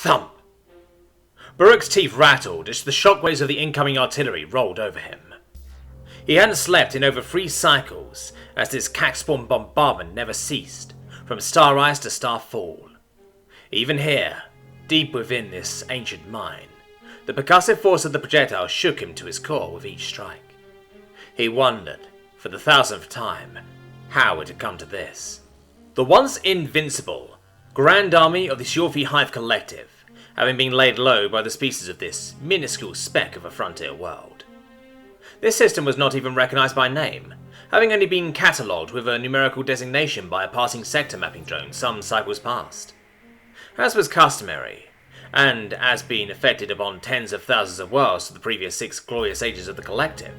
Thump! Baruch's teeth rattled as the shockwaves of the incoming artillery rolled over him. He hadn't slept in over 3 cycles, as this cack-spawn bombardment never ceased, from star-rise to star-fall. Even here, deep within this ancient mine, the percussive force of the projectile shook him to his core with each strike. He wondered, for the 1000th time, how it had come to this. The once invincible Grand Army of the Shorfi Hive Collective, having been laid low by the species of this minuscule speck of a frontier world. This system was not even recognised by name, having only been catalogued with a numerical designation by a passing sector mapping drone some cycles past. As was customary, and as being effected upon tens of thousands of worlds for the previous 6 glorious ages of the Collective,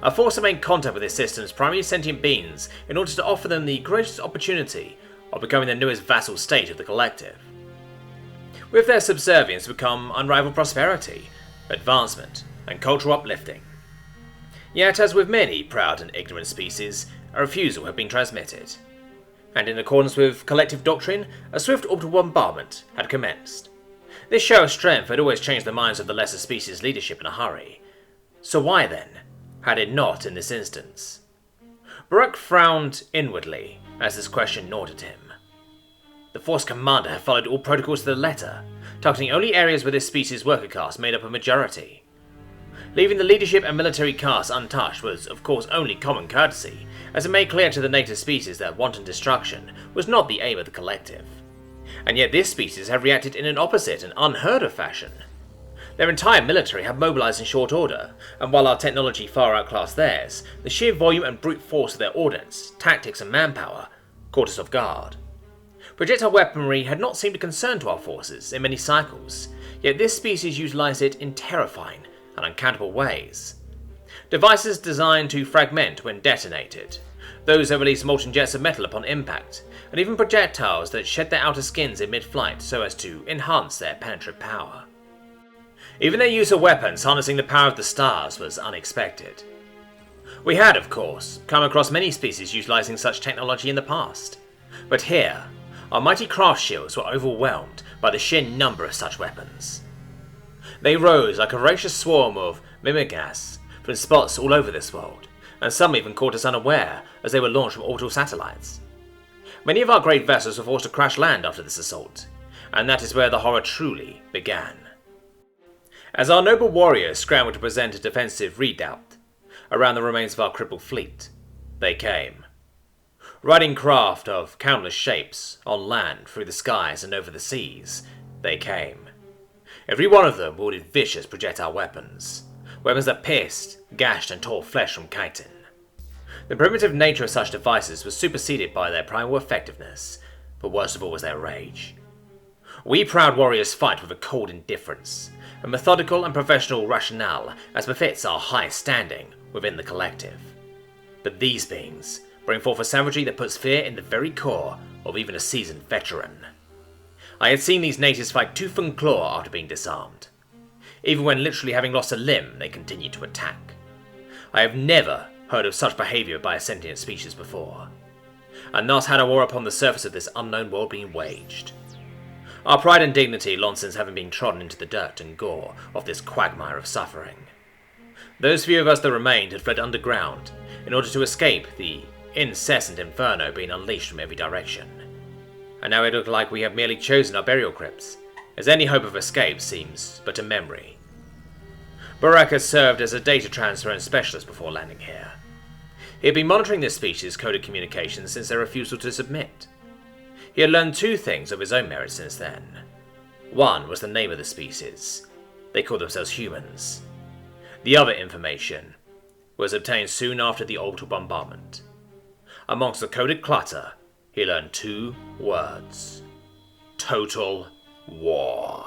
a force to make contact with this system's primary sentient beings in order to offer them the greatest opportunity of becoming the newest vassal state of the Collective. With their subservience would come unrivaled prosperity, advancement, and cultural uplifting. Yet, as with many proud and ignorant species, a refusal had been transmitted, and in accordance with collective doctrine, a swift orbital bombardment had commenced. This show of strength had always changed the minds of the lesser species' leadership in a hurry. So why then had it not in this instance? Baruch frowned inwardly as this question gnawed at him. The Force Commander had followed all protocols to the letter, targeting only areas where this species' worker caste made up a majority. Leaving the leadership and military caste untouched was, of course, only common courtesy, as it made clear to the native species that wanton destruction was not the aim of the Collective. And yet this species had reacted in an opposite and unheard-of fashion. Their entire military had mobilized in short order, and while our technology far outclassed theirs, the sheer volume and brute force of their ordnance, tactics and manpower caught us off guard. Projectile weaponry had not seemed a concern to our forces in many cycles, yet this species utilized it in terrifying and uncountable ways. Devices designed to fragment when detonated, those that released molten jets of metal upon impact, and even projectiles that shed their outer skins in mid-flight so as to enhance their penetrative power. Even their use of weapons harnessing the power of the stars was unexpected. We had, of course, come across many species utilizing such technology in the past, but here, our mighty craft shields were overwhelmed by the sheer number of such weapons. They rose like a voracious swarm of mimic gas from spots all over this world, and some even caught us unaware as they were launched from orbital satellites. Many of our great vessels were forced to crash land after this assault, and that is where the horror truly began. As our noble warriors scrambled to present a defensive redoubt around the remains of our crippled fleet, they came. Riding craft of countless shapes, on land, through the skies and over the seas, they came. Every one of them wielded vicious projectile weapons, weapons that pierced, gashed and tore flesh from chitin. The primitive nature of such devices was superseded by their primal effectiveness, but worst of all was their rage. We proud warriors fight with a cold indifference, a methodical and professional rationale as befits our high standing within the Collective. But these beings bring forth a savagery that puts fear in the very core of even a seasoned veteran. I had seen these natives fight tooth and claw after being disarmed. Even when literally having lost a limb, they continued to attack. I have never heard of such behaviour by a sentient species before, and thus had a war upon the surface of this unknown world being waged. Our pride and dignity long since having been trodden into the dirt and gore of this quagmire of suffering. Those few of us that remained had fled underground in order to escape the incessant inferno being unleashed from every direction. And now it looked like we had merely chosen our burial crypts, as any hope of escape seems but a memory. Baruch had served as a data transference specialist before landing here. He had been monitoring this species' coded communications since their refusal to submit. He had learned 2 things of his own merit since then. One was the name of the species. They called themselves humans. The other information was obtained soon after the orbital bombardment. Amongst the coded clutter, he learned 2 words. Total war.